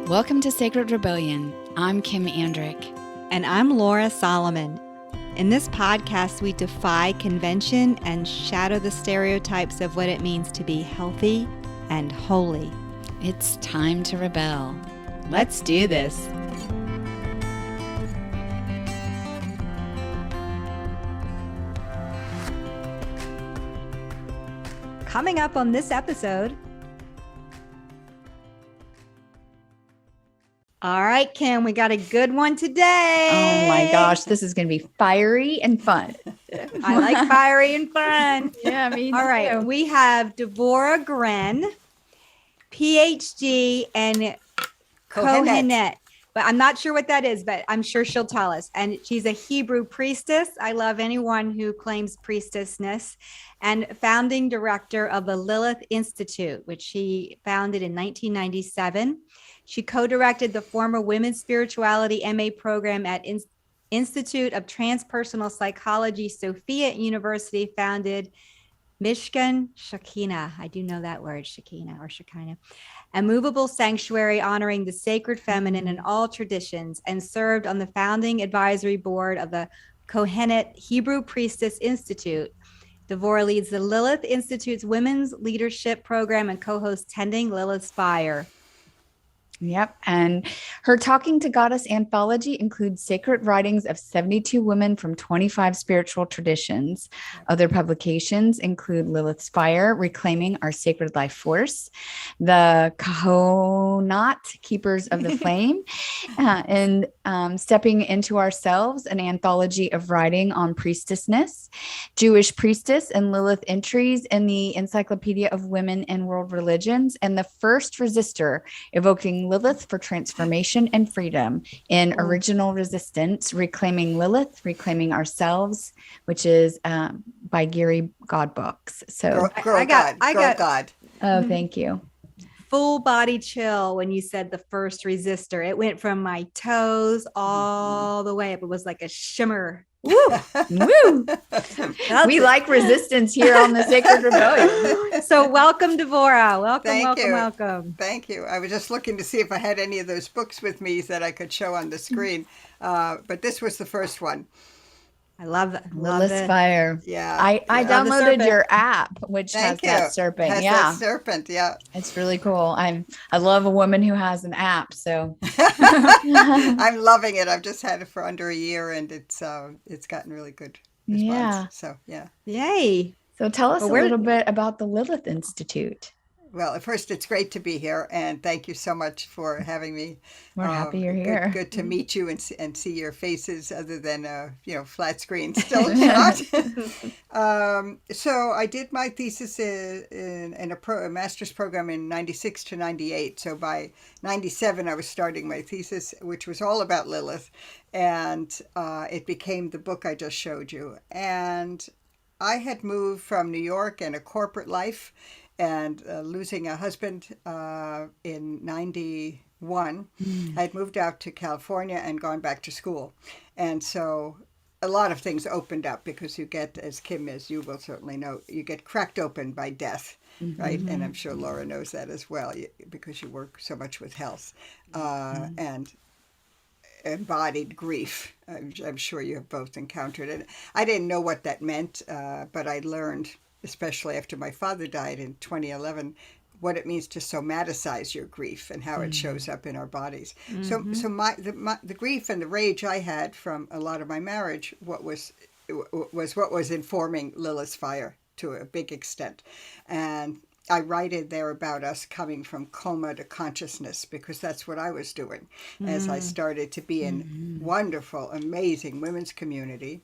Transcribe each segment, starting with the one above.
Welcome to Sacred Rebellion. I'm Kim Andrick. And I'm Laura Solomon. In this podcast, we defy convention and shatter the stereotypes of what it means to be healthy and holy. It's time to rebel. Let's do this. Coming up on this episode. All right, Kim, we got a good one today. Oh my gosh, this is going to be fiery and fun. I like fiery and fun. Yeah, me too. All right, we have D'vorah Grenn, Ph.D. and Kohenet. But I'm not sure what that is, but I'm sure she'll tell us. And she's a Hebrew priestess. I love anyone who claims priestessness. And founding director of the Lilith Institute, which she founded in 1997. She co-directed the former Women's Spirituality MA program at Institute of Transpersonal Psychology, Sofia University, founded Mishkan Shekhinah. I do know that word, Shekhinah or Shekinah. A movable sanctuary honoring the sacred feminine in all traditions, and served on the founding advisory board of the Kohenet Hebrew Priestess Institute. D'vorah leads the Lilith Institute's Women's Leadership Program and co-hosts Tending Lilith's Fire. Yep. And her Talking to Goddess anthology includes sacred writings of 72 women from 25 spiritual traditions. Other publications include Lilith's Fire, Reclaiming Our Sacred Life Force, the Kohanot, Keepers of the Flame, and Stepping into Ourselves, an anthology of writing on priestessness, Jewish Priestess and Lilith entries in the Encyclopedia of Women and World Religions, and the first Resistor, Evoking Lilith for Transformation and Freedom in Original Resistance, Reclaiming Lilith, Reclaiming Ourselves, which is by Gary God Books. So I got God. Oh, thank you. Full body chill when you said the first resistor. It went from my toes all the way up. It was like a shimmer. Woo! Woo! We like resistance here on the Sacred Rebellion. So welcome, D'vorah. Welcome. Thank you. I was just looking to see if I had any of those books with me that I could show on the screen. But this was the first one. I love it. Lilith's Fire. Yeah. I downloaded your app, which has that serpent. That serpent, yeah. It's really cool. I love a woman who has an app. So I'm loving it. I've just had it for under a year, and it's gotten really good response. Yeah. So yeah. Yay. So tell us a little bit about the Lilith Institute. Well, at first, it's great to be here, and thank you so much for having me. We're happy you're here. Good to meet you and see your faces, other than flat screen still shot. So I did my thesis in a master's program in 96 to 98. So by 97, I was starting my thesis, which was all about Lilith, and it became the book I just showed you. And I had moved from New York and a corporate life, and losing a husband in 91, I'd moved out to California and gone back to school. And so a lot of things opened up, because you get, as Kim, as you will certainly know, you get cracked open by death, right? And I'm sure Laura knows that as well, because you work so much with health and embodied grief. I'm sure you have both encountered it. I didn't know what that meant, but I learned, especially after my father died in 2011, what it means to somaticize your grief and how it shows up in our bodies. So the grief and the rage I had from a lot of my marriage, what was informing Lilith's Fire to a big extent. And I write in there about us coming from coma to consciousness, because that's what I was doing as I started to be in wonderful, amazing women's community,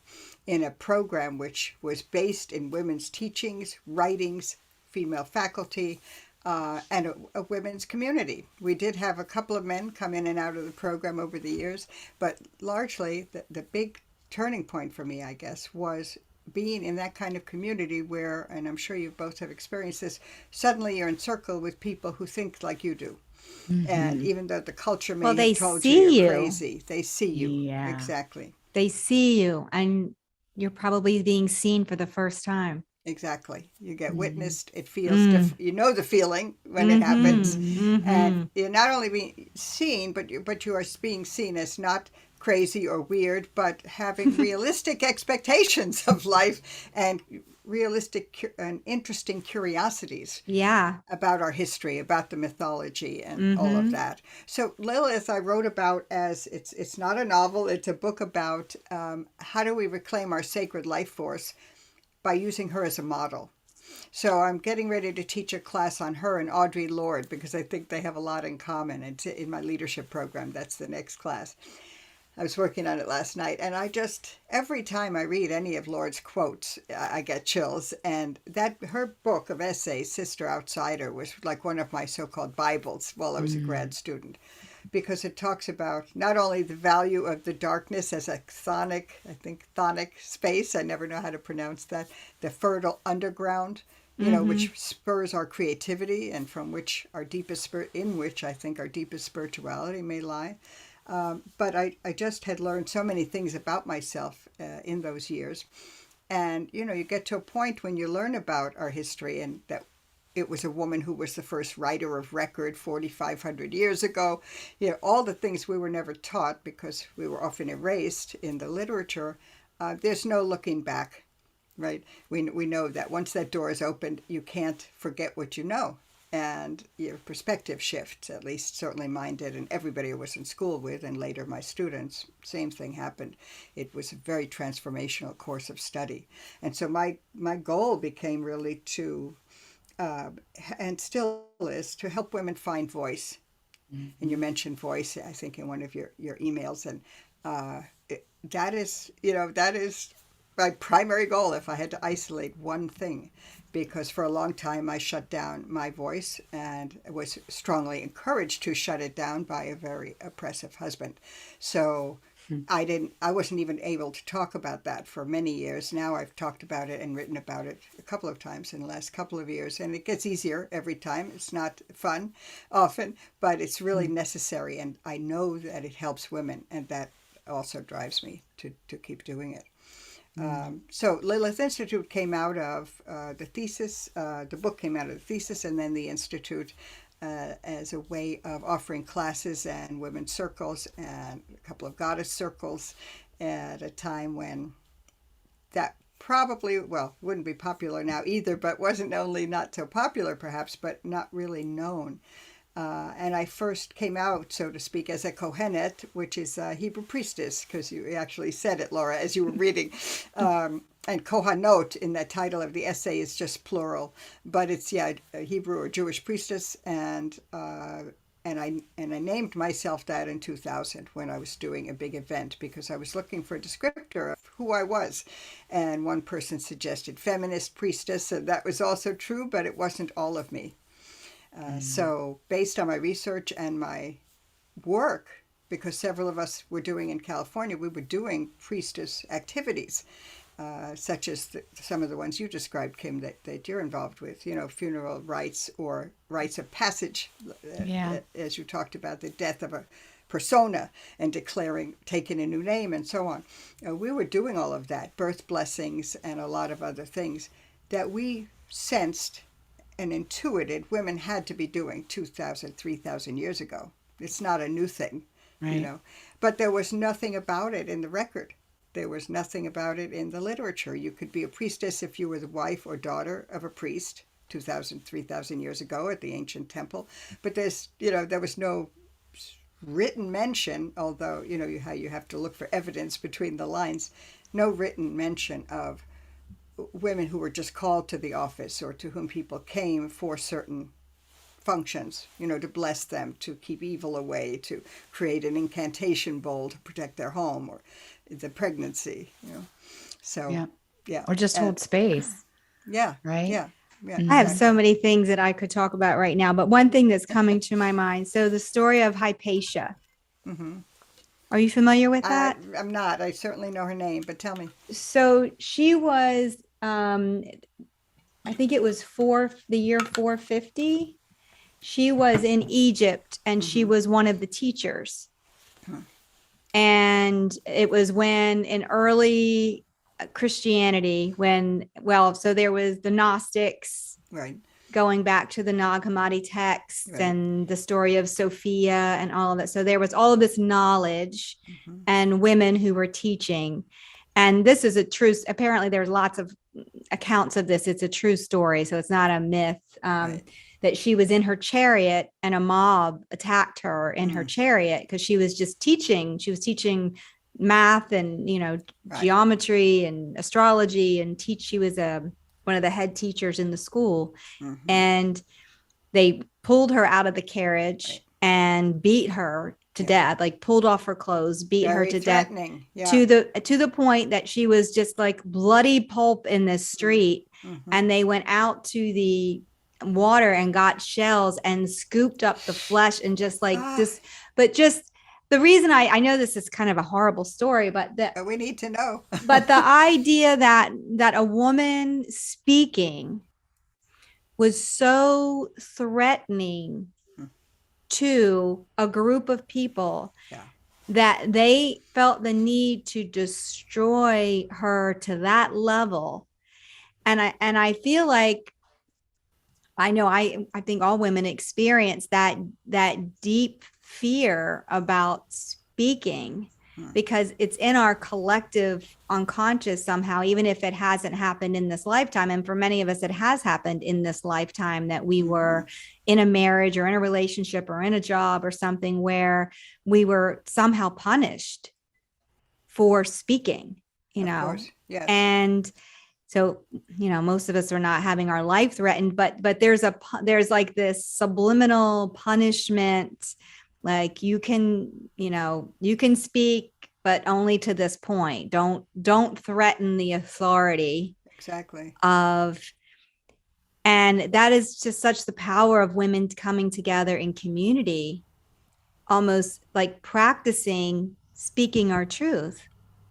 in a program which was based in women's teachings, writings, female faculty, and a women's community. We did have a couple of men come in and out of the program over the years, but largely the big turning point for me, I guess, was being in that kind of community where, and I'm sure you both have experienced this, suddenly you're in circle with people who think like you do. And even though the culture may have told you you're crazy, they see you. Yeah. Exactly. They see you, and you're probably being seen for the first time. Exactly. You get Mm. witnessed. It feels you know the feeling when it happens, and you're not only being seen, but you are being seen as not crazy or weird, but having realistic expectations of life and realistic and interesting curiosities Yeah. about our history, about the mythology, and all of that. So Lilith, I wrote about as it's not a novel; it's a book about how do we reclaim our sacred life force by using her as a model. So I'm getting ready to teach a class on her and Audre Lorde because I think they have a lot in common. It's in my leadership program. That's the next class. I was working on it last night, and I just every time I read any of Lorde's quotes, I get chills. And that her book of essays, Sister Outsider, was like one of my so-called Bibles while I was a grad student, because it talks about not only the value of the darkness as a chthonic space. I never know how to pronounce that. The fertile underground, which spurs our creativity and from which our deepest in which I think our deepest spirituality may lie. But I just had learned so many things about myself in those years. And, you get to a point when you learn about our history and that it was a woman who was the first writer of record 4,500 years ago. All the things we were never taught because we were often erased in the literature. There's no looking back, right? We know that once that door is opened, you can't forget what you know. And your perspective shifts, at least certainly mine did, and everybody I was in school with, and later my students, same thing happened. It was a very transformational course of study. And so my goal became really to and still is to help women find voice. And you mentioned voice, I think, in one of your emails, and that is my primary goal. If I had to isolate one thing, because for a long time I shut down my voice and was strongly encouraged to shut it down by a very oppressive husband. So I wasn't even able to talk about that for many years. Now I've talked about it and written about it a couple of times in the last couple of years, and it gets easier every time. It's not fun often, but it's really necessary, and I know that it helps women, and that also drives me to keep doing it. So Lilith Institute came out of the thesis, the book came out of the thesis, and then the Institute as a way of offering classes and women's circles and a couple of goddess circles at a time when that probably, wouldn't be popular now either, but wasn't only not so popular perhaps, but not really known. And I first came out, so to speak, as a Kohenet, which is a Hebrew priestess, because you actually said it, Laura, as you were reading. And Kohanot in the title of the essay is just plural, but it's a Hebrew or Jewish priestess, and I named myself that in 2000 when I was doing a big event because I was looking for a descriptor of who I was, and one person suggested feminist priestess, and that was also true, but it wasn't all of me. So based on my research and my work, because several of us were doing in California, we were doing priestess activities, such as some of the ones you described, Kim, that you're involved with, funeral rites or rites of passage, as you talked about, the death of a persona and taking a new name and so on. We were doing all of that, birth blessings and a lot of other things that we sensed and intuited women had to be doing 2,000, 3,000 years ago. It's not a new thing, right. But there was nothing about it in the record. There was nothing about it in the literature. You could be a priestess if you were the wife or daughter of a priest 2,000, 3,000 years ago at the ancient temple. But there was no written mention, although, how you have to look for evidence between the lines, no written mention of women who were just called to the office or to whom people came for certain functions, to bless them, to keep evil away, to create an incantation bowl to protect their home or the pregnancy, So, yeah. Or just hold space. Yeah. Right. Yeah. I have so many things that I could talk about right now, but one thing that's coming to my mind. So the story of Hypatia. Mm-hmm. Are you familiar with that? I'm not. I certainly know her name, but tell me. So she was, I think it was the year 450. She was in Egypt and she was one of the teachers. And it was when in early Christianity so there was the Gnostics, Right. going back to the Nag Hammadi texts Right. and the story of Sophia and all of it. So there was all of this knowledge Mm-hmm. and women who were teaching. And this is a true, apparently there's lots of accounts of this. It's a true story. So it's not a myth. Right. That she was in her chariot and a mob attacked her in her chariot because she was just teaching. She was teaching math and, Right. geometry and astrology and she was one of the head teachers in the school. Mm-hmm. And they pulled her out of the carriage Right. and beat her to death, like pulled off her clothes, beat her to death to the point that she was just like bloody pulp in the street. Mm-hmm. And they went out to the water and got shells and scooped up the flesh and just like this. But just the reason I know this is kind of a horrible story, but we need to know. But the idea that a woman speaking was so threatening to a group of people that they felt the need to destroy her to that level. And I feel like, I think all women experience that deep fear about speaking because it's in our collective unconscious somehow, even if it hasn't happened in this lifetime. And for many of us, it has happened in this lifetime that we were in a marriage or in a relationship or in a job or something where we were somehow punished for speaking, Of course. Yes. And so, most of us are not having our life threatened, but there's like this subliminal punishment. Like you can speak, but only to this point. Don't threaten the authority. Exactly. And that is just such the power of women coming together in community, almost like practicing speaking our truth.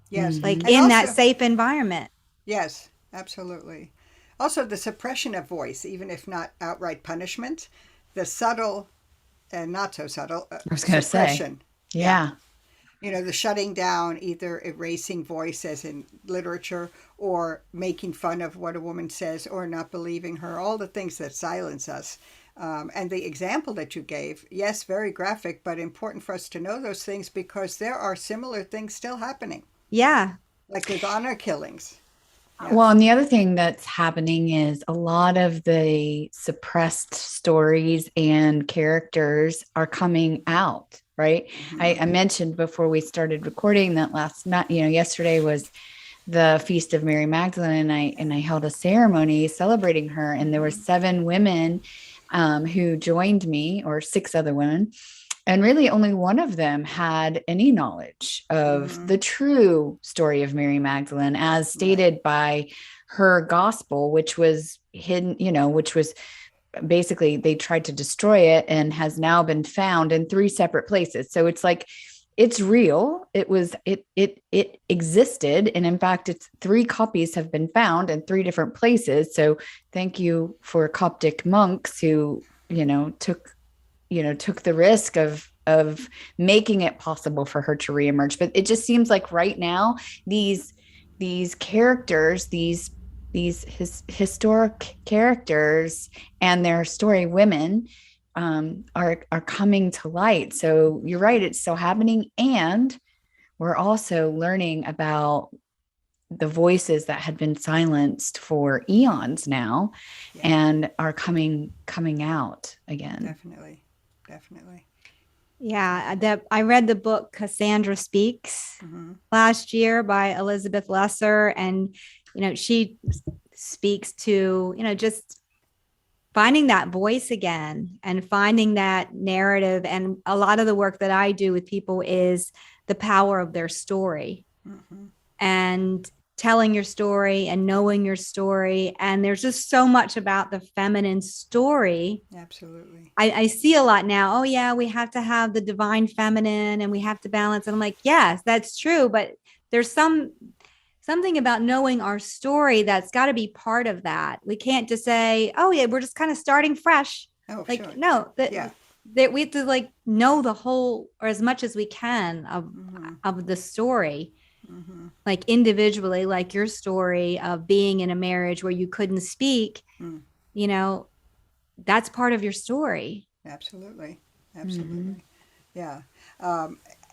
Yes. Like And in also, that safe environment. Yes, absolutely. Also, the suppression of voice, even if not outright punishment, the subtle and not so subtle suppression. Yeah. The shutting down, either erasing voice as in literature or making fun of what a woman says or not believing her, all the things that silence us. And the example that you gave, yes, very graphic, but important for us to know those things because there are similar things still happening. Yeah. Like with honor killings. Yeah. Well, and the other thing that's happening is a lot of the suppressed stories and characters are coming out, right? Mm-hmm. I mentioned before we started recording that last night, yesterday was the Feast of Mary Magdalene, and I held a ceremony celebrating her, and there were 7 women who joined me, or 6 other women. And really only one of them had any knowledge of the true story of Mary Magdalene as stated by her gospel, which was hidden, which was basically they tried to destroy it and has now been found in 3 separate places. So it's like, it's real. It existed. And in fact, it's 3 copies have been found in 3 different places. So thank you for Coptic monks who, took the risk of making it possible for her to reemerge. But it just seems like right now, these characters, these historic characters and their story women are coming to light. So you're right, it's still happening. And we're also learning about the voices that had been silenced for eons now and are coming out again. Definitely. Yeah, I read the book Cassandra Speaks last year by Elizabeth Lesser, and she speaks to just finding that voice again and finding that narrative. And a lot of the work that I do with people is the power of their story and telling your story and knowing your story. And there's just so much about the feminine story. Absolutely. I see a lot now. Oh yeah, we have to have the divine feminine and we have to balance. And I'm like, yes, that's true. But there's something about knowing our story that's got to be part of that. We can't just say, oh yeah, we're just kind of starting fresh. Oh, like, sure. No, that we have to know the whole, or as much as we can of the story. like individually, like your story of being in a marriage where you couldn't speak, you know, that's part of your story. Absolutely. Absolutely. Yeah.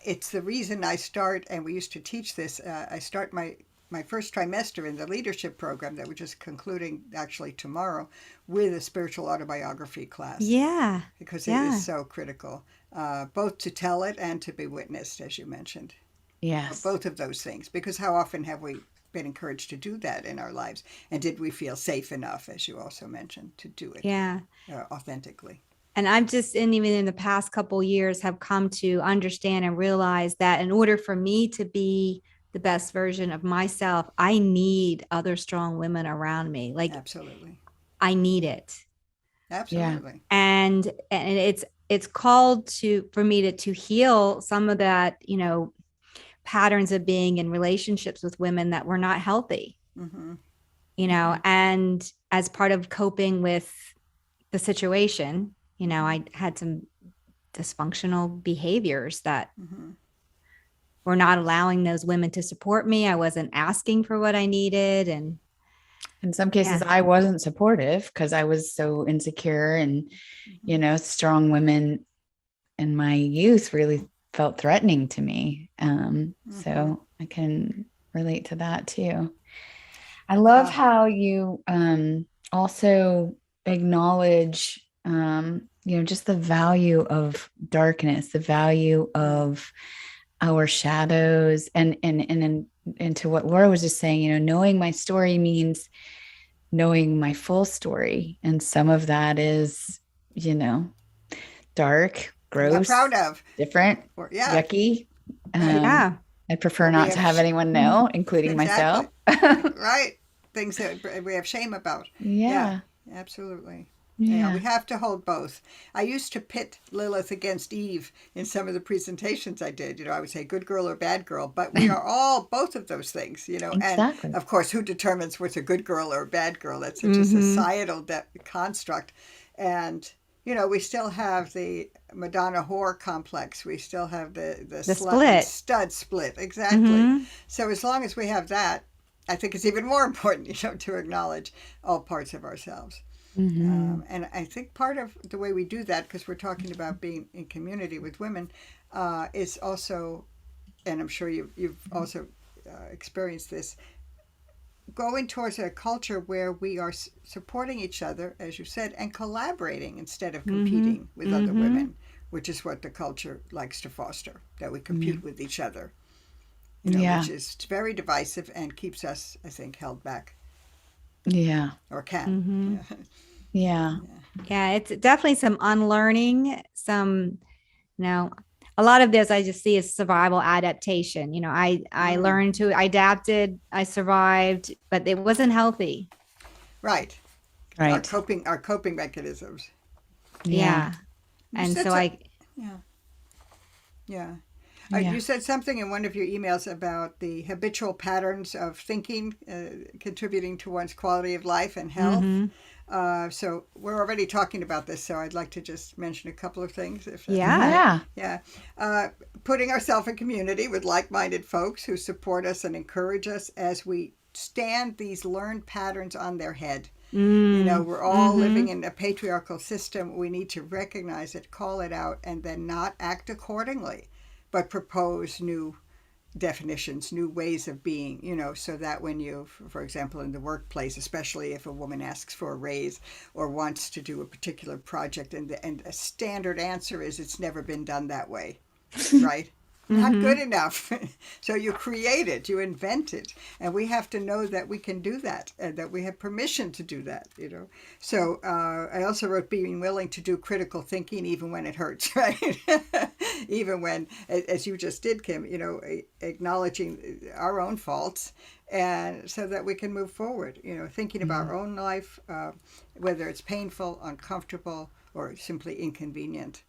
It's the reason I start, and we used to teach this, I start my first trimester in the leadership program that we're just concluding actually tomorrow with a spiritual autobiography class. Yeah. Because it is so critical, both to tell it and to be witnessed, as you mentioned. Yes. Both of those things, because how often have we been encouraged to do that in our lives? And did we feel safe enough, as you also mentioned, to do it authentically? And I've just, and even in the past couple years, have come to understand and realize that in order for me to be the best version of myself, I need other strong women around me. Like, absolutely, I need it. Absolutely. Yeah. And it's called for me to heal some of that, you know, patterns of being in relationships with women that were not healthy, you know, and as part of coping with the situation, you know, I had some dysfunctional behaviors that were not allowing those women to support me. I wasn't asking for what I needed. And in some cases, I wasn't supportive because I was so insecure, and, you know, strong women in my youth really felt threatening to me. So I can relate to that too. I love how you also acknowledge, you know, just the value of darkness, the value of our shadows, and to what Laura was just saying, you know, knowing my story means knowing my full story. And some of that is, you know, dark, gross, I'm proud of, different, yucky. I prefer not to have anyone know, including myself. Right. Things that we have shame about. Yeah, absolutely. Yeah, we have to hold both. I used to pit Lilith against Eve in some of the presentations I did. You know, I would say good girl or bad girl, but we are all both of those things, you know. Exactly. And of course, who determines what's a good girl or a bad girl? That's such a societal construct. And, you know, we still have the Madonna whore complex. We still have the slut and stud split. Exactly. So as long as we have that, I think it's even more important, you know, to acknowledge all parts of ourselves. And I think part of the way we do that, because we're talking about being in community with women, is also, and I'm sure you've also experienced this, going towards a culture where we are supporting each other, as you said, and collaborating instead of competing with other women, which is what the culture likes to foster, that we compete with each other, you know, which is very divisive and keeps us, I think, held back. Yeah. Or can. Yeah. It's definitely some unlearning, some, you know, a lot of this I just see as survival adaptation. You know, I learned to, I adapted, I survived, but it wasn't healthy. Right. Our coping mechanisms. Yeah. And so you said something in one of your emails about the habitual patterns of thinking contributing to one's quality of life and health. So we're already talking about this, so I'd like to just mention a couple of things. Putting ourselves in community with like-minded folks who support us and encourage us as we stand these learned patterns on their head. You know, we're all living in a patriarchal system. We need to recognize it, call it out, and then not act accordingly, but propose new definitions, new ways of being, you know, so that when you, for example, in the workplace, especially if a woman asks for a raise or wants to do a particular project, and a standard answer is it's never been done that way, right? Not good enough. So you create it, you invent it, and we have to know that we can do that, and that we have permission to do that, you know. So I also wrote being willing to do critical thinking even when it hurts, right? Even when, as you just did, Kim, you know, acknowledging our own faults, and so that we can move forward, you know, thinking about our own life, whether it's painful, uncomfortable, or simply inconvenient.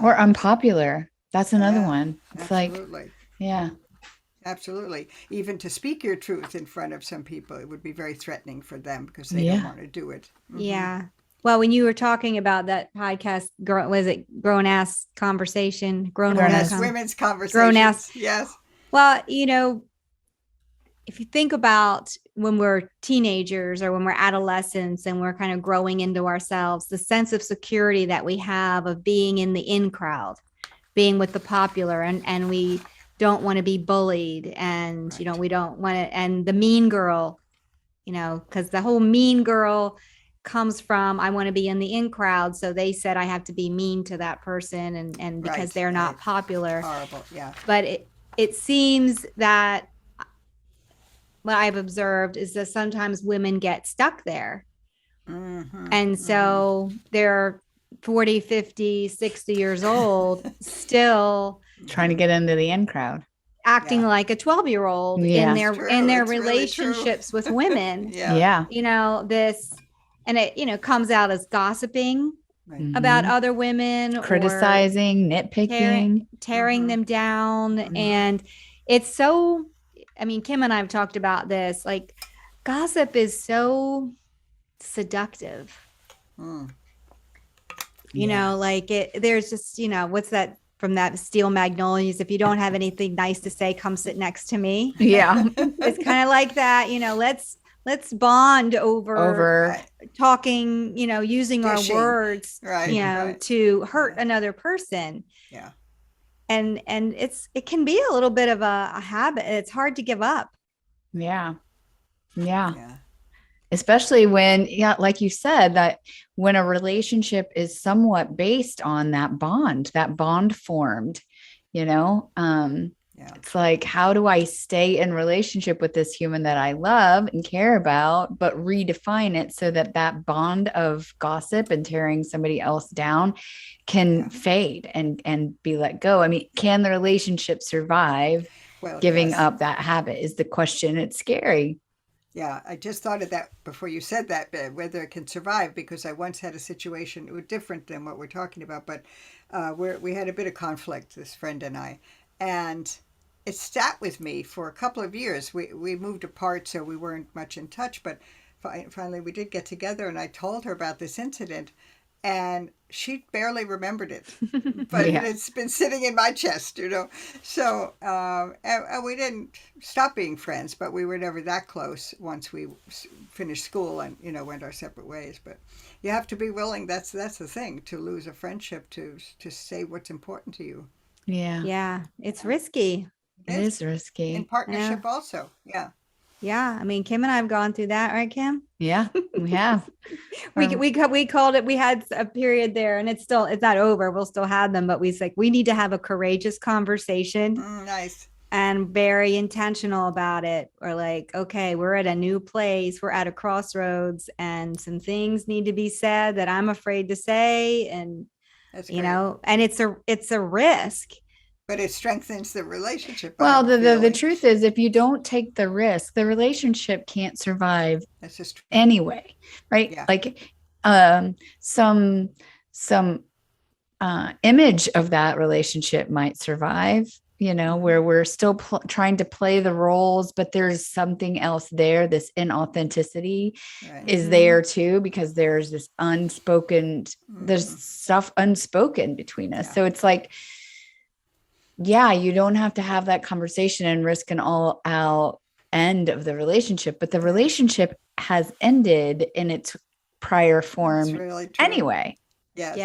Or unpopular. That's another one. It's absolutely. Like, absolutely. Even to speak your truth in front of some people, it would be very threatening for them because they don't want to do it. Yeah. Well, when you were talking about that podcast, was it Grown Ass Conversation? Grown Ass Women's Conversation. Grown Ass. Yes. Well, you know, if you think about when we're teenagers or when we're adolescents and we're kind of growing into ourselves, the sense of security that we have of being in the in crowd, being with the popular, and we don't want to be bullied, and Right. we don't want to, and the mean girl, because the whole mean girl comes from, I want to be in the in crowd, so they said I have to be mean to that person, and because Right, they're not right. popular. Horrible, yeah. But it seems that what I've observed is that sometimes women get stuck there. And so they're 40, 50, 60 years old, still Trying to get into the in crowd. acting like a 12-year-old Yeah. in It's their true. in their It's really true. relationships with women. Yeah. Yeah. This, and it comes out as gossiping Right. about Mhm. other women, or Criticizing, nitpicking. tearing them down. Mhm. And it's so, I mean, Kim and I have talked about this, like gossip is so seductive. Mm. Like there's just, what's that from that Steel Magnolias? If you don't have anything nice to say, come sit next to me. Yeah. It's kind of like that, let's bond over Right. talking, using Dishing. our words, Right, right. to hurt another person. Yeah. And it can be a little bit of a habit. It's hard to give up. Yeah. Yeah. Yeah. Especially when, yeah, like you said, that when a relationship is somewhat based on that bond formed, Yeah. it's like, how do I stay in relationship with this human that I love and care about, but redefine it so that that bond of gossip and tearing somebody else down can fade and be let go? I mean, can the relationship survive Well, giving yes. up that habit is the question. It's scary. Yeah, I just thought of that before you said that, whether it can survive, because I once had a situation, it was different than what we're talking about, but we had a bit of conflict, this friend and I, and it sat with me for a couple of years. We moved apart, so we weren't much in touch, but finally we did get together, and I told her about this incident, and she barely remembered it, but Yeah. it's been sitting in my chest, So, and we didn't stop being friends, but we were never that close once we finished school and went our separate ways. But you have to be willing. That's the thing, to lose a friendship to say what's important to you. Yeah. Yeah, it's risky. It is In risky. partnership, also. Yeah. Yeah, I mean, Kim and I have gone through that, right, Kim? Yeah, we have. We called it. We had a period there, and it's not over. We'll still have them, but we need to have a courageous conversation Nice. and very intentional about it. Or like, okay, we're at a new place, we're at a crossroads, and some things need to be said that I'm afraid to say, and That's great. and it's a risk. But it strengthens the relationship. Well, the truth is, if you don't take the risk, the relationship can't survive That's just true. anyway, right? Yeah. Like some image of that relationship might survive, where we're still trying to play the roles, but there's something else there. This inauthenticity is there too, because there's this unspoken, there's stuff unspoken between us. Yeah. So it's like, yeah, you don't have to have that conversation and risk an all out end of the relationship, but the relationship has ended in its prior form really true. anyway. Yes.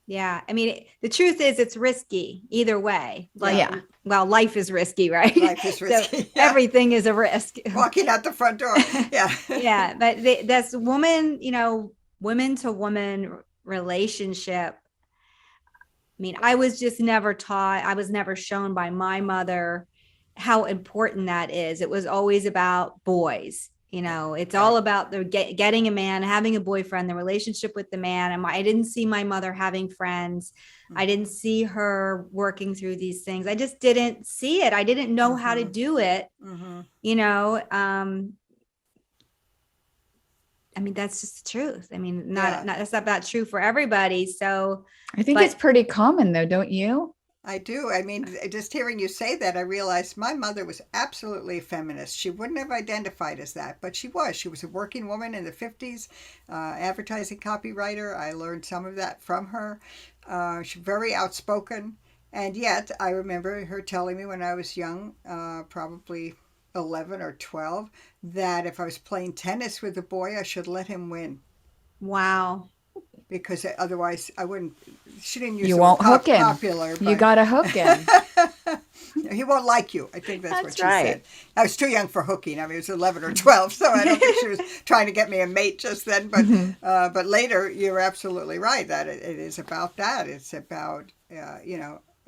Yeah. I mean, the truth is it's risky either way. Like, Yeah. Well, life is risky, right? Life is risky. So everything is a risk. Walking out the front door. Yeah. Yeah. But that's woman to woman relationship. I mean, I was just never taught, I was never shown by my mother how important that is. It was always about boys. It's all about getting a man, having a boyfriend, the relationship with the man. And I didn't see my mother having friends. I didn't see her working through these things. I just didn't see it. I didn't know how to do it. I mean, that's just the truth. I mean, that's not that true for everybody. So I think it's pretty common though, don't you? I do. I mean, just hearing you say that, I realized my mother was absolutely a feminist. She wouldn't have identified as that, but she was. She was a working woman in the 50s, advertising copywriter. I learned some of that from her. She's very outspoken. And yet, I remember her telling me when I was young, probably 11 or 12 that if I was playing tennis with a boy, I should let him win. Wow. Because otherwise I wouldn't. She didn't use You the won't word hook him. popular, You but got to hook him. he won't like you. I think that's what That's she right. said. I was too young for hooking. I mean, it was 11 or 12, so I don't think she was trying to get me a mate just then. But later, you're absolutely right that it is about that. It's about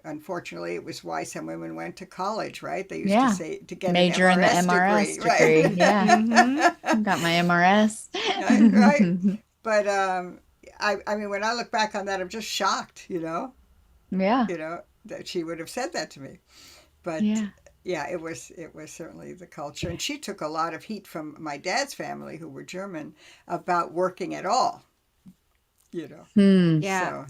unfortunately, it was why some women went to college, right? They used to say to get Major an in the MRS MRS degree. degree. Yeah. Got my MRS. Right. But I mean, when I look back on that, I'm just shocked, Yeah. that she would have said that to me. But yeah, it was certainly the culture, and she took a lot of heat from my dad's family, who were German, about working at all. Yeah. So,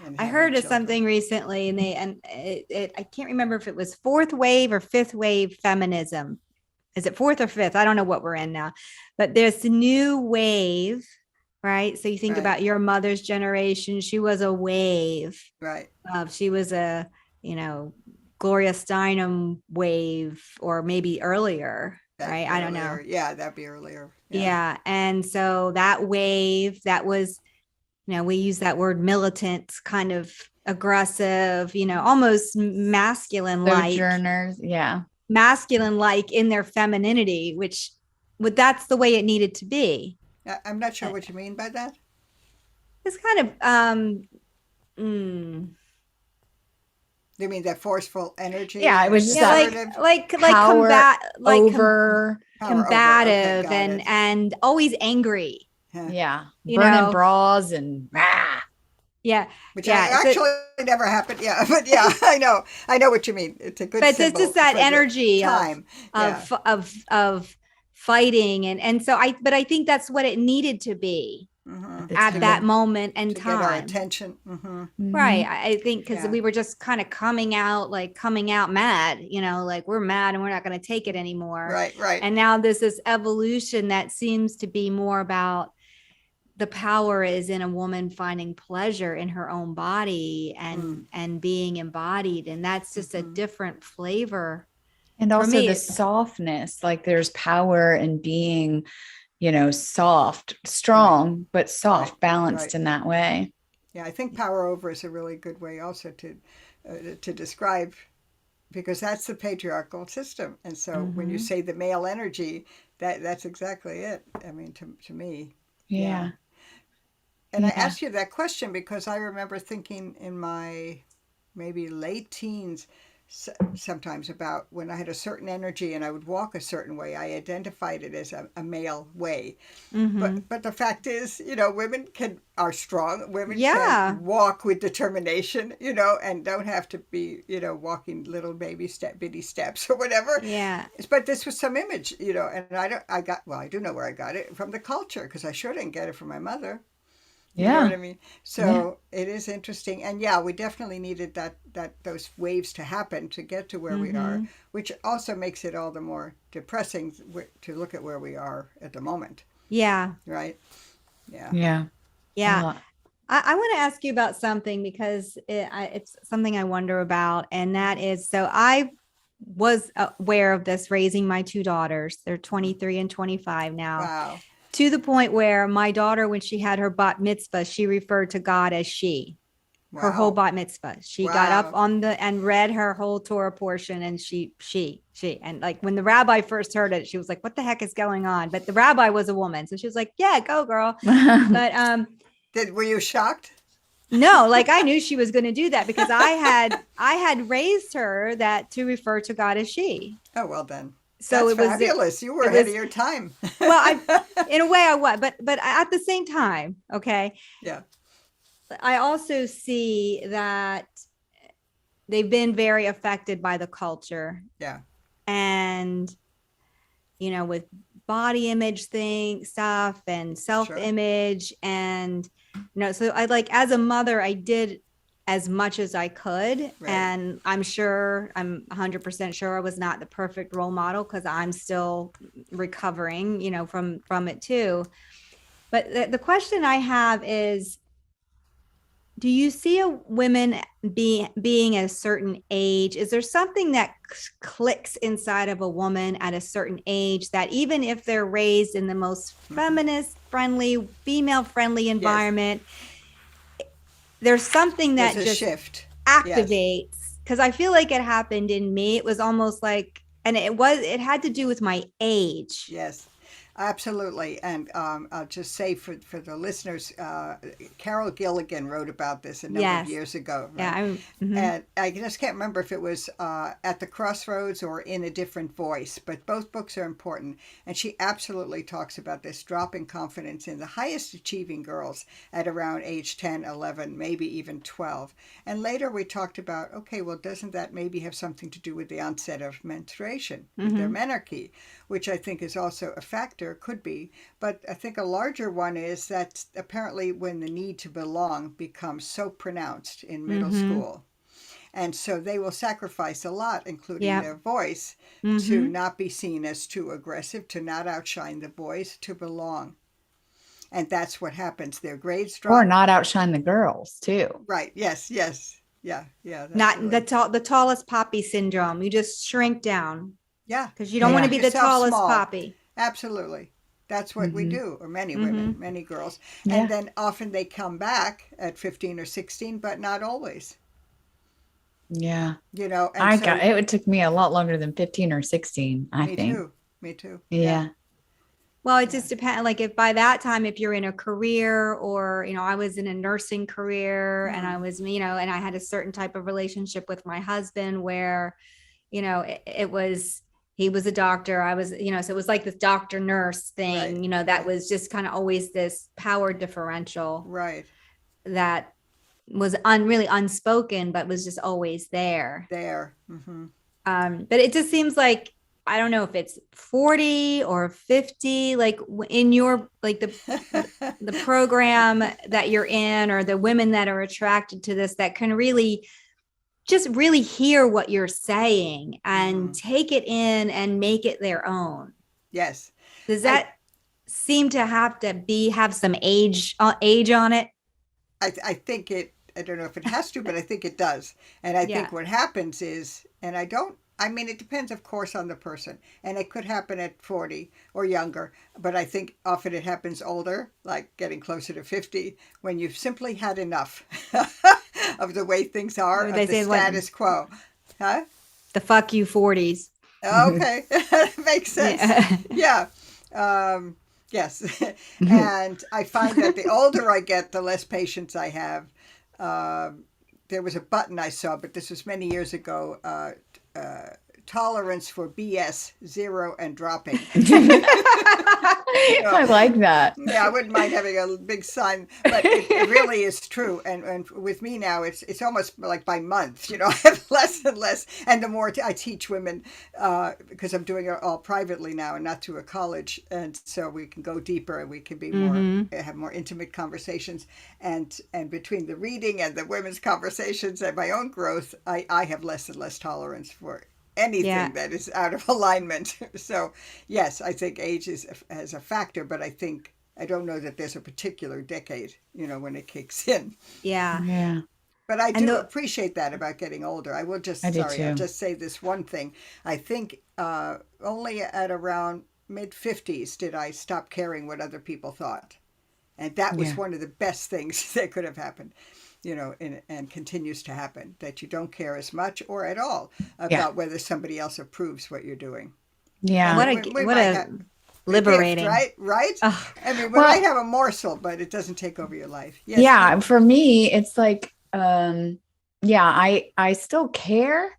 and I having heard of children. something recently, and I can't remember if it was fourth wave or fifth wave feminism. Is it fourth or fifth? I don't know what we're in now, but there's the new wave, right? So you think Right. about your mother's generation. She was a wave. Right. She was a, Gloria Steinem wave, or maybe earlier, right? I don't know. Yeah, that'd be earlier. Yeah. And so that wave, that was, we use that word militant, kind of aggressive, almost masculine-like. Sojourners. Yeah. Masculine-like in their femininity, which that's the way it needed to be. I'm not sure what you mean by that. It's kind of You mean that forceful energy? Yeah, it was just like power combative Okay, and always angry. Yeah. Burning bras and Yeah. Which actually never happened. Yeah. But yeah, I know what you mean. It's a good but it's just that energy time of fighting. And so I think that's what it needed to be at that moment and to time. Get our attention. Right. I think because we were just kind of coming out mad, like we're mad and we're not going to take it anymore. Right. And now there's this evolution that seems to be more about the power is in a woman finding pleasure in her own body and being embodied. And that's just a different flavor. And also the softness, like there's power in being, soft, strong, but soft, balanced in that way. Yeah, I think power over is a really good way also to describe, because that's the patriarchal system. And so when you say the male energy, that's exactly it. I mean, to me. Yeah. And I asked you that question because I remember thinking in my maybe late teens sometimes about when I had a certain energy and I would walk a certain way. I identified it as a male way. But the fact is, women are strong. Women can walk with determination, and don't have to be, walking little bitty steps or whatever. Yeah. But this was some image, and I do know where I got it from the culture, because I sure didn't get it from my mother. You know what I mean? So it is interesting. And we definitely needed those waves to happen to get to where we are, which also makes it all the more depressing to look at where we are at the moment. Yeah. Right? Yeah. I want to ask you about something because it's something I wonder about. And that is, so I was aware of this raising my two daughters. They're 23 and 25 now. Wow. To the point where my daughter, when she had her bat mitzvah, she referred to God as she. Wow. Her whole bat mitzvah. She got up and read her whole Torah portion, and she. And like when the rabbi first heard it, she was like, what the heck is going on? But the rabbi was a woman. So she was like, yeah, go girl. But were you shocked? No, like I knew she was going to do that because I had raised her to refer to God as she. Oh, well then. So That's fabulous. You were ahead of your time. Well, in a way I was, but at the same time, okay. Yeah. I also see that they've been very affected by the culture. Yeah. And, with body image stuff and self-image and, so I as a mother, I did as much as I could. And I'm 100% sure I was not the perfect role model because I'm still recovering, from it too. But the question I have is, Do you see women being at a certain age? Is there something that clicks inside of a woman at a certain age that even if they're raised in the most feminist friendly, female friendly environment, there's something that There's a just shift. activates? Because I feel like it happened in me. It was almost like, and it had to do with my age. Yes, absolutely. And I'll just say for the listeners, Carol Gilligan wrote about this a number of years ago. Right? Yeah. And I just can't remember if it was At the Crossroads or In a Different Voice, but both books are important. And she absolutely talks about this drop in confidence in the highest achieving girls at around age 10, 11, maybe even 12. And later we talked about, okay, well, doesn't that maybe have something to do with the onset of menstruation, with their menarche, which I think is also a factor, could be. But I think a larger one is that apparently when the need to belong becomes so pronounced in middle school. And so they will sacrifice a lot, including their voice, to not be seen as too aggressive, to not outshine the boys, to belong. And that's what happens. Their grades drop. Or not outshine the girls, too. Right. Yes. Yeah. Not the tallest poppy syndrome. You just shrink down. Yeah. Because you don't want to be the tallest small. poppy. Absolutely. That's what we do, or many women, many girls. And then often they come back at 15 or 16, but not always. Yeah. You know, and it took me a lot longer than 15 or 16, I think. Me too. Yeah. Well, it just depends. Like if by that time, if you're in a career or, I was in a nursing career and I was, and I had a certain type of relationship with my husband where, it was, he was a doctor. I was, so it was like this doctor nurse thing, that was just kind of always this power differential. Right. That was really unspoken, but was just always there. But it just seems like, I don't know if it's 40 or 50, like in your, like the program that you're in, or the women that are attracted to this, that can really hear what you're saying and take it in and make it their own. Yes. Does that seem to have some age on it? I think I don't know if it has to, but I think it does. And I think what happens is, it depends, of course, on the person. And it could happen at 40 or younger. But I think often it happens older, like getting closer to 50, when you've simply had enough of the way things are, of the status quo. Huh? The fuck you 40s. Okay. That makes sense. Yeah. Yes. And I find that the older I get, the less patience I have. There was a button I saw, but this was many years ago, tolerance for BS, zero and dropping. I like that. Yeah, I wouldn't mind having a big sign, but it really is true. And with me now, it's almost like by month, I have less and less. And the more I teach women, because I'm doing it all privately now and not through a college. And so we can go deeper and we can be have more intimate conversations. And between the reading and the women's conversations and my own growth, I have less and less tolerance for anything that is out of alignment. So yes, I think age has a factor, but I don't know that there's a particular decade, when it kicks in. Yeah. But I do appreciate that about getting older. I will just, I'll just say this one thing. I think only at around mid-50s did I stop caring what other people thought. And that was one of the best things that could have happened. And continues to happen, that you don't care as much or at all about whether somebody else approves what you're doing. Yeah. What a liberating. Gift, right? We might have a morsel, but it doesn't take over your life. Yes. Yeah. For me, it's like, I still care,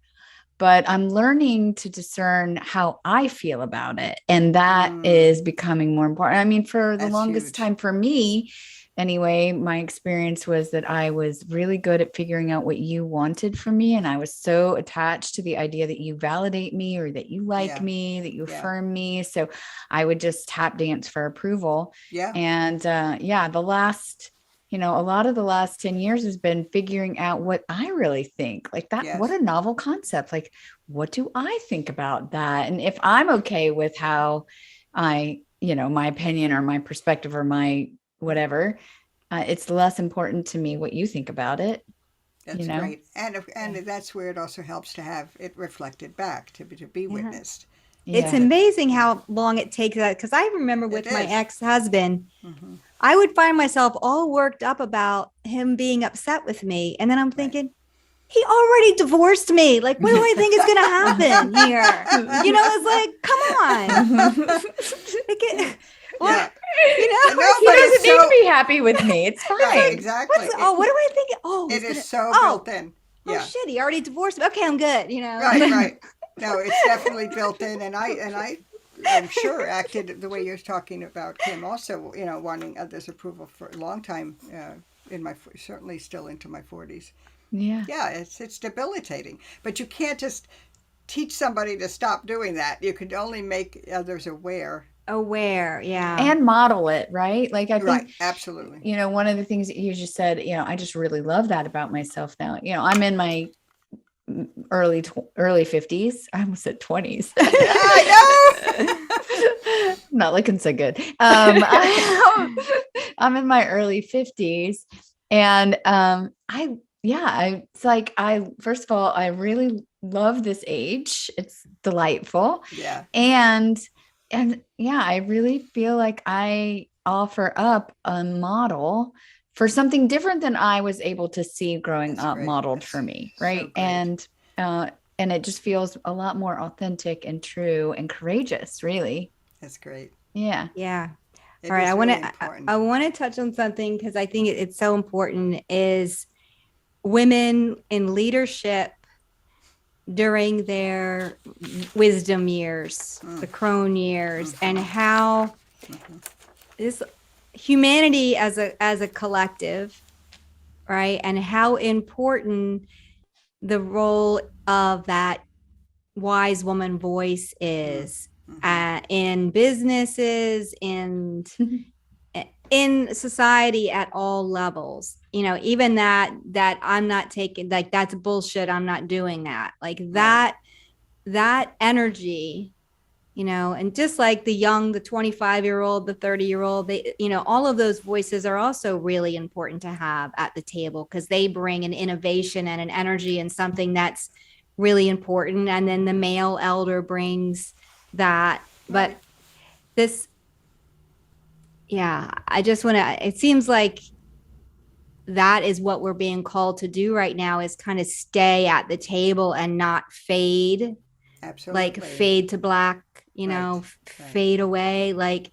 but I'm learning to discern how I feel about it. And that is becoming more important. For the longest time for me, anyway, my experience was that I was really good at figuring out what you wanted from me. And I was so attached to the idea that you validate me or that you like me, that you affirm me. So I would just tap dance for approval. Yeah. And the last, a lot of the last 10 years has been figuring out what I really think. Like that, what a novel concept. Like, what do I think about that? And if I'm okay with how my opinion or my perspective or my whatever, it's less important to me what you think about it. That's great. And that's where it also helps to have it reflected back, to be witnessed. It's amazing how long it takes that. Because I remember with my ex-husband, I would find myself all worked up about him being upset with me. And then I'm thinking, he already divorced me. Like, what do I think is going to happen here? It's like, come on. He doesn't need to be happy with me. It's fine. Right, exactly. What do I think? It is so built in. Oh shit, he already divorced me. Okay, I'm good. Right. No, it's definitely built in, and I'm sure acted the way you're talking about Kim. Also, wanting others' approval for a long time. Certainly still into my 40s. Yeah, it's debilitating. But you can't just teach somebody to stop doing that. You could only make others aware, and model it, right? Like I think, right, absolutely. One of the things that you just said, I just really love that about myself now. I'm in my early 50s. I almost said 20s. I know. Not looking so good. I'm in my early 50s, and first of all, I really love this age. It's delightful. Yeah. And I really feel like I offer up a model for something different than I was able to see growing up modeled for me. Right. So and it just feels a lot more authentic and true and courageous, really. That's great. Yeah. Yeah. All right. I want to touch on something because I think it's so important is women in leadership during their wisdom years, the crone years, and how this humanity as a collective, right? And how important the role of that wise woman voice is in businesses and in society at all levels. Even that I'm not taking, like, that's bullshit. I'm not doing that. Like that energy, and just like the 25-year-old, the 30-year-old, they, all of those voices are also really important to have at the table because they bring an innovation and an energy and something that's really important. And then the male elder brings that, but I just want to, it seems like that is what we're being called to do right now, is kind of stay at the table and not fade. Absolutely. Like fade to black, fade away, like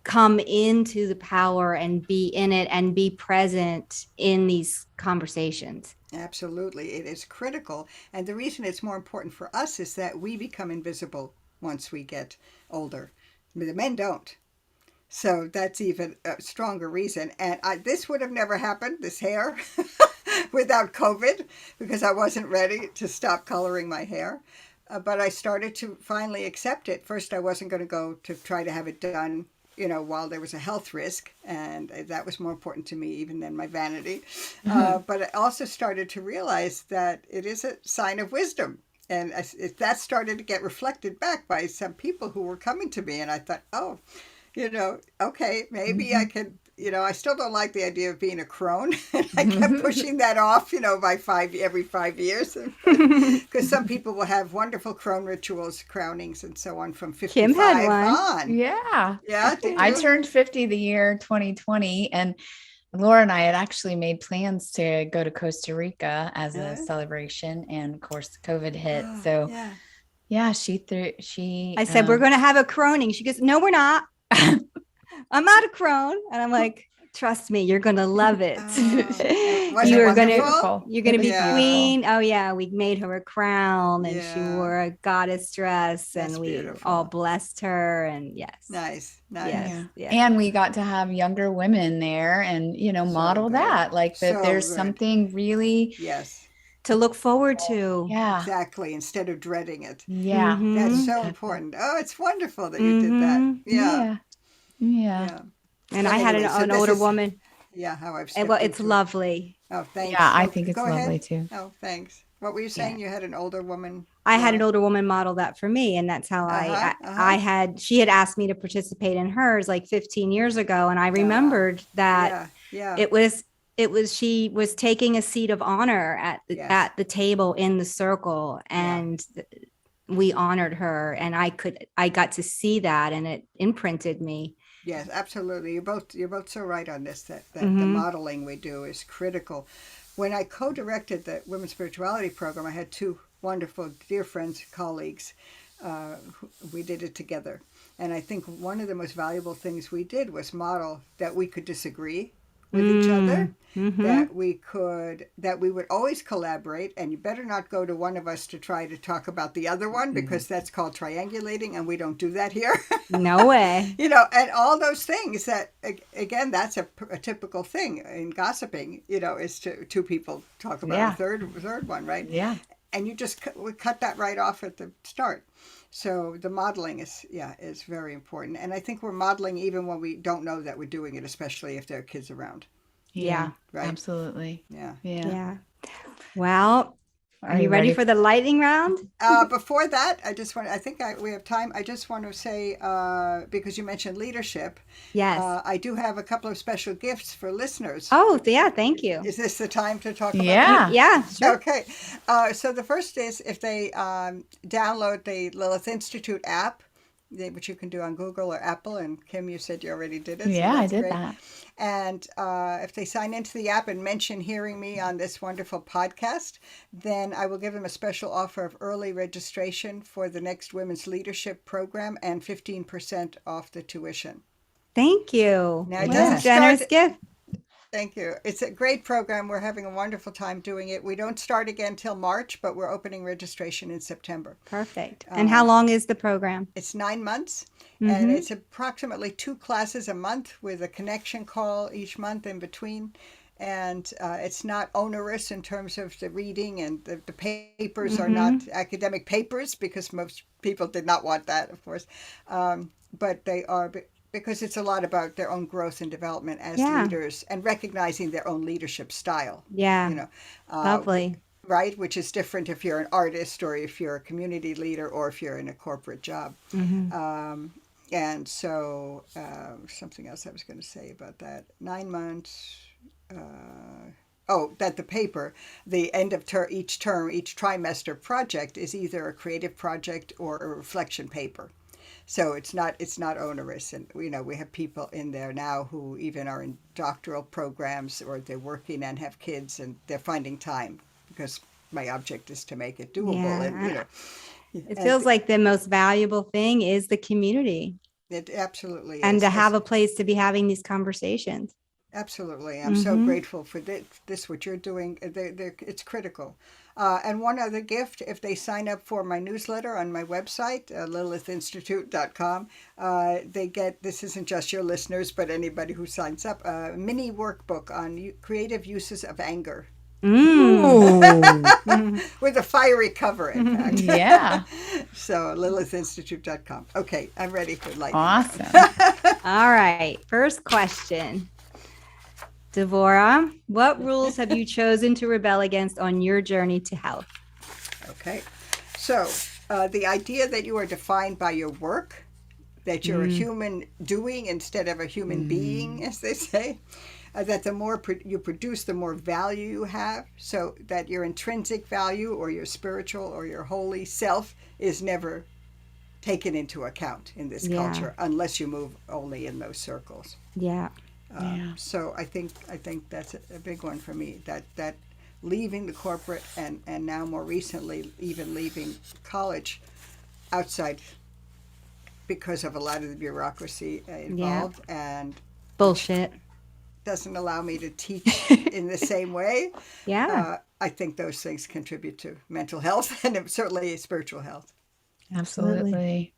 come into the power and be in it and be present in these conversations. Absolutely. It is critical. And the reason it's more important for us is that we become invisible once we get older. The men don't. So that's even a stronger reason. And this would have never happened, this hair, without COVID, because I wasn't ready to stop coloring my hair. But I started to finally accept it. First, I wasn't going to go to try to have it done, while there was a health risk. And that was more important to me even than my vanity. But I also started to realize that it is a sign of wisdom. And that started to get reflected back by some people who were coming to me. And I thought, okay, maybe I could, I still don't like the idea of being a crone. I kept pushing that off, by every 5 years. Because some people will have wonderful crone rituals, crownings, and so on from 55 Kim had one. on. Yeah. Yeah. I turned 50 the year 2020, and Laura and I had actually made plans to go to Costa Rica as a celebration. And of course, COVID hit. So I said, we're going to have a croning. She goes, no, we're not. I'm not a crone. And I'm like, trust me, you're going to love it. You're going to be queen. Oh yeah. We made her a crown and she wore a goddess dress. That's and we beautiful. All blessed her. And yes. Nice. Yes. And we got to have younger women there and, model that, like that there's something really to look forward to. Yeah, exactly. Instead of dreading it. Yeah. That's so important. Oh, it's wonderful that you did that. Yeah. And I had an older woman. Yeah, how I've said. Well, it's lovely. Oh, thanks. Yeah, I think it's lovely too. Oh, thanks. What were you saying? You had an older woman? I had an older woman model that for me, and that's how she had asked me to participate in hers like 15 years ago, and I remembered that Yeah. She was taking a seat of honor Yes. at the table in the circle, Yeah. and we honored her, and I got to see that, and it imprinted me. Yes, absolutely. You're both so right on this, that the Mhm. modeling we do is critical. When I co-directed the Women's Spirituality program, I had two wonderful dear friends, colleagues. We did it together. And I think one of the most valuable things we did was model that we could disagree with each other, Mhm. that we would always collaborate, and you better not go to one of us to try to talk about the other one, because that's called triangulating, and we don't do that here. No way. And all those things that, again, that's a typical thing in gossiping, is to two people talk about Yeah. a third one, right? Yeah. And you just we cut that right off at the start. So the modeling is very important. And I think we're modeling even when we don't know that we're doing it, especially if there are kids around. Yeah. Right. Absolutely. Yeah. Yeah. Well, Are are you ready for the lightning round? Before that, we have time. I just want to say, because you mentioned leadership, Yes. I do have a couple of special gifts for listeners. Oh, yeah. Thank you. Is this the time to talk about Yeah. that? Yeah, sure. Okay. So the first is if they download the Lilith Institute app, which you can do on Google or Apple. And Kim, you said you already did it. Yeah, so I that's did great. that. And if they sign into the app and mention hearing me on this wonderful podcast, then I will give them a special offer of early registration for the next Women's Leadership Program and 15% off the tuition. Thank you. Now, it What doesn't a generous start- gift. Thank you. It's a great program. We're having a wonderful time doing it. We don't start again till March, but we're opening registration in September. Perfect. And how long is the program? It's 9 months, Mhm. and it's approximately 2 classes a month with a connection call each month in between. And it's not onerous in terms of the reading, and the papers are not academic papers, because most people did not want that, of course. But they are, because it's a lot about their own growth and development as Yeah. leaders, and recognizing their own leadership style. Yeah. Lovely. Right, which is different if you're an artist, or if you're a community leader, or if you're in a corporate job. And so something else I was going to say about that. 9 months. That the paper, the end of each term, each trimester project is either a creative project or a reflection paper. So it's not onerous. And we have people in there now who even are in doctoral programs, or they're working and have kids, and they're finding time, because my object is to make it doable. Yeah. And It feels like the most valuable thing is the community, it absolutely is. and to have a place to be having these conversations. Absolutely. I'm so grateful for this what you're doing. It's critical. And one other gift, if they sign up for my newsletter on my website, lilithinstitute.com, they get, this isn't just your listeners, but anybody who signs up, a mini workbook on creative uses of anger. Ooh. With a fiery cover, in fact. Yeah. So, lilithinstitute.com. Okay, I'm ready for lightning. Awesome. All right. First question. D'vorah, what rules have you chosen to rebel against on your journey to health? Okay. So, the idea that you are defined by your work, that you're a human doing instead of a human being, as they say, that the more you produce, the more value you have, so that your intrinsic value, or your spiritual or your holy self, is never taken into account in this culture, unless you move only in those circles. Yeah. So I think that's a big one for me, that leaving the corporate, and now more recently even leaving college outside, because of a lot of the bureaucracy involved, and Bullshit. doesn't allow me to teach in the same way. Yeah. I think those things contribute to mental health, and certainly spiritual health. Absolutely.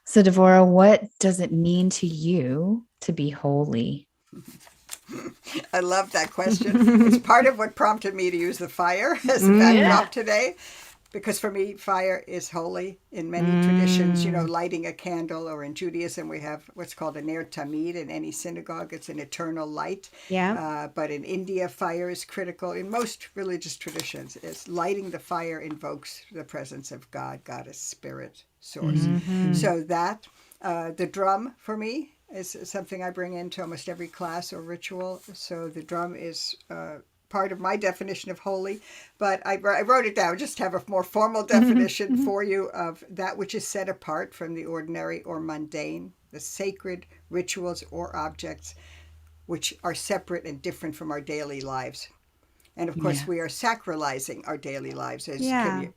So, D'vorah, what does it mean to you to be holy? I love that question. It's part of what prompted me to use the fire as a backdrop today. Because for me, fire is holy in many traditions. Lighting a candle, or in Judaism, we have what's called a ner tamid. In any synagogue, it's an eternal light. Yeah. But in India, fire is critical. In most religious traditions, it's lighting the fire invokes the presence of God, goddess, spirit, source. So that, the drum for me is something I bring into almost every class or ritual. So the drum is part of my definition of holy, but I wrote it down just to have a more formal definition for you of that which is set apart from the ordinary or mundane, the sacred rituals or objects which are separate and different from our daily lives. And of course, we are sacralizing our daily lives, as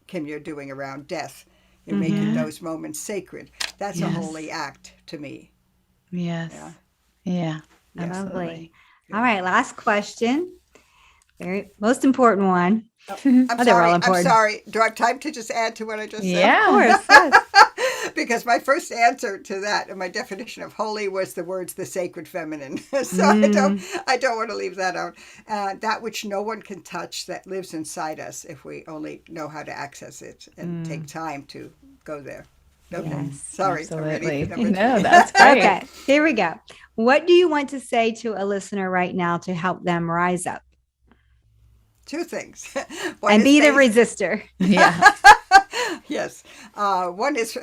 Kim, you're doing around death. You're making those moments sacred. That's a holy act to me. Yes. Yeah. Lovely. All right. Last question. Most important one. I'm sorry. Do I have time to just add to what I just said? Yeah. Of course. Yes. Because my first answer to that and my definition of holy was the words the sacred feminine. So I don't want to leave that out. That which no one can touch, that lives inside us if we only know how to access it and take time to go there. Okay. Yes, Sorry. absolutely. No, that's great. Okay. Here we go. What do you want to say to a listener right now to help them rise up? Two things. And be the resistor. Yeah. Yes. One is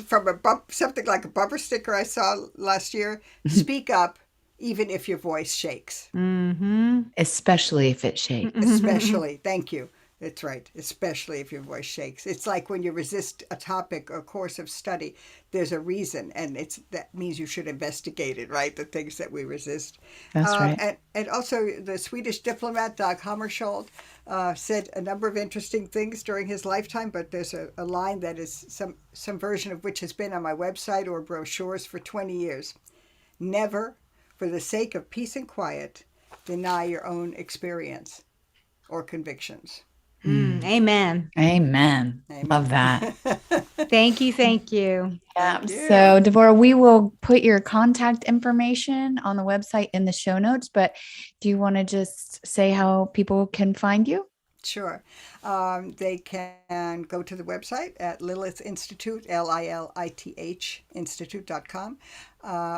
from something like a bumper sticker I saw last year. Speak up, even if your voice shakes. Especially if it shakes. Especially. Thank you. That's right. Especially if your voice shakes. It's like when you resist a topic or course of study, there's a reason, and that means you should investigate it, right? The things that we resist. That's right. And also the Swedish diplomat, Dag Hammarskjöld, said a number of interesting things during his lifetime, but there's a line that is some version of which has been on my website or brochures for 20 years. Never, for the sake of peace and quiet, deny your own experience or convictions. Amen. Amen. Love that. Thank you. Thank you. Yeah. So, D'vorah, we will put your contact information on the website in the show notes, but do you want to just say how people can find you? Sure. They can go to the website at Lilith Institute, Lilith Institute.com,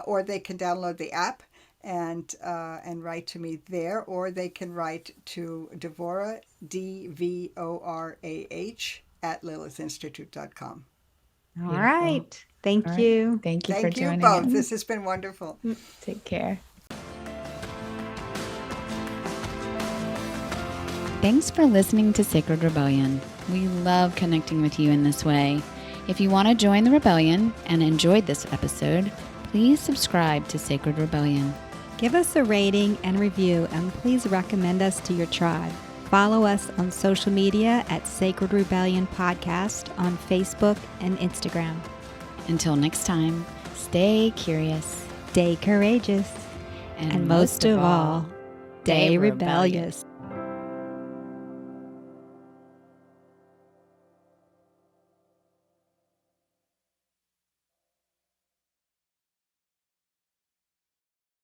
or they can download the app and write to me there, or they can write to D'vorah, Dvorah, at lilithinstitute.com. All right. Thank you. Thank you for joining Thank you both. us. This has been wonderful. Take care. Thanks for listening to Sacred Rebellion. We love connecting with you in this way. If you want to join the rebellion and enjoyed this episode, please subscribe to Sacred Rebellion. Give us a rating and review, and please recommend us to your tribe. Follow us on social media at Sacred Rebellion Podcast on Facebook and Instagram. Until next time, stay curious, Stay courageous, and most of all, stay rebellious.